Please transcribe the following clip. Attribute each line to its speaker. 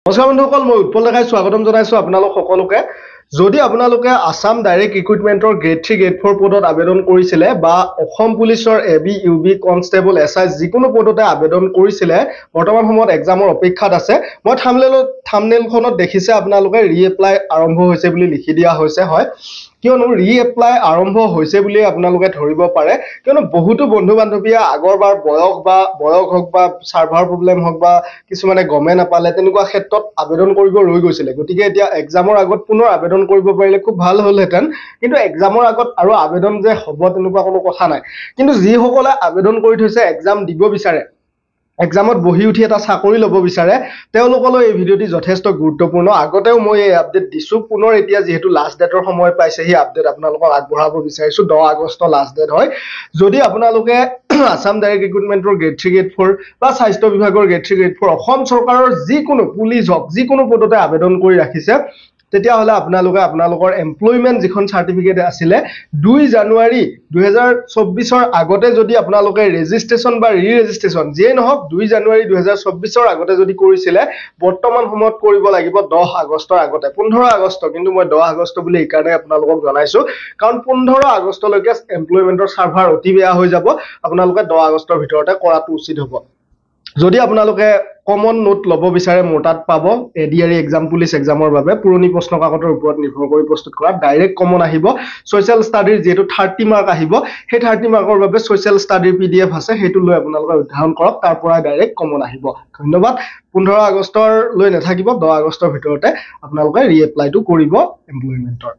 Speaker 1: নমস্কাৰ বন্ধুসকল, মই উৎপল ডেকাই স্বাগতম জনাইছো আপোনালোক সকলোকে। যদি আপোনালোকে আসাম ডাইৰেক্ট ৰিক্ৰুটমেণ্টৰ গ্ৰেড 3 গ্ৰেড 4 পদত আবেদন কৰিছিলে বা অসম পুলিচৰ এবি ইউবি কনষ্টেবল এছআই যিকোনো পদতে আবেদন কৰিছিলে, বৰ্তমান সময়ত এক্সামৰ অপেক্ষাত আছে। মই থাম্বনেইলখনত দেখিছে আপোনালোকে ৰিএপ্লাই আৰম্ভ হৈছে বুলি লিখি দিয়া হৈছে। হয়, কিয়নো ৰিএপ্লাই আৰম্ভ হৈছে বুলি আপোনালোকে ধৰিব পাৰে, কিয়নো বহুতো বন্ধু বান্ধৱীয়ে আগৰবাৰ বয়স হওক বা সাৰ্ভাৰ প্ৰব্লেম হওক বা কিছুমানে গমে নাপালে তেনেকুৱা ক্ষেত্ৰত আবেদন কৰিব ৰৈ গৈছিলে। গতিকে এতিয়া এক্সামৰ আগত পুনৰ আবেদন কৰিব পাৰিলে খুব ভাল হ'লহেঁতেন, কিন্তু এক্সামৰ আগত আৰু আবেদন যে হ'ব তেনেকুৱা কোনো কথা নাই। কিন্তু যিসকলে আবেদন কৰি থৈছে, এক্সাম দিব বিচাৰে, এক্সামত বহি উঠি এটা চাকৰি ল'ব বিচাৰে, তেওঁলোকলৈ এই ভিডিঅ'টি যথেষ্ট গুৰুত্বপূৰ্ণ। আগতেও মই এই আপডেট দিছোঁ, পুনৰ এতিয়া যিহেতু লাষ্ট ডেটৰ সময় পাইছে, সেই আপডেট আপোনালোকক আগবঢ়াব বিচাৰিছোঁ। 10 আগষ্ট লাষ্ট ডেট হয়। যদি আপোনালোকে আসাম ডাইৰেক্ট ৰিক্ৰুটমেণ্টৰ গ্ৰেড 3 গ্ৰেড 4 বা স্বাস্থ্য বিভাগৰ গ্ৰেড 3 গ্ৰেড 4 অসম চৰকাৰৰ যিকোনো পুলিচ হওক যিকোনো পদতে আবেদন কৰি ৰাখিছে, তেতিয়াহ'লে আপোনালোকে আপোনালোকৰ এমপ্লয়মেণ্ট যিখন চাৰ্টিফিকেট আছিলে 2 জানুৱাৰী 2024ৰ আগতে যদি আপোনালোকে ৰেজিষ্ট্ৰেশ্যন বা ৰেজিষ্ট্ৰেশ্যন যিয়ে নহওক 2 জানুৱাৰী 2024ৰ আগতে যদি কৰিছিলে, বৰ্তমান সময়ত কৰিব লাগিব 10 আগষ্টৰ আগতে। 15 আগষ্ট, কিন্তু মই 10 আগষ্ট বুলি এইকাৰণে আপোনালোকক জনাইছো, কাৰণ 15 আগষ্টলৈকে এমপ্লয়মেণ্টৰ চাৰ্ভাৰ অতি বেয়া হৈ যাব। আপোনালোকে 10 আগষ্টৰ ভিতৰতে কৰাটো উচিত হ'ব। যদি আপোনালোকে কমন নোট ল'ব বিচাৰে, মোৰ তাত পাব। এডিআৰই এক্সাম পুলিচ এক্সামৰ বাবে পুৰণি প্ৰশ্ন কাকতৰ ওপৰত নিৰ্ভৰ কৰি প্ৰস্তুত কৰা ডাইৰেক্ট কমন আহিব। ছ'চিয়েল ষ্টাডিৰ যিহেতু 30 মাৰ্ক আহিব, সেই 30 মাৰ্কৰ বাবে ছ'চিয়েল ষ্টাডিৰ PDF আছে, সেইটো লৈ আপোনালোকে অধ্যয়ন কৰক, তাৰ পৰাই ডাইৰেক্ট কমন আহিব। ধন্যবাদ। 15 আগষ্টৰ লৈ নাথাকিব, 10 আগষ্টৰ ভিতৰতে আপোনালোকে ৰিএপ্লাইটো কৰিব এমপ্লয়মেণ্টৰ।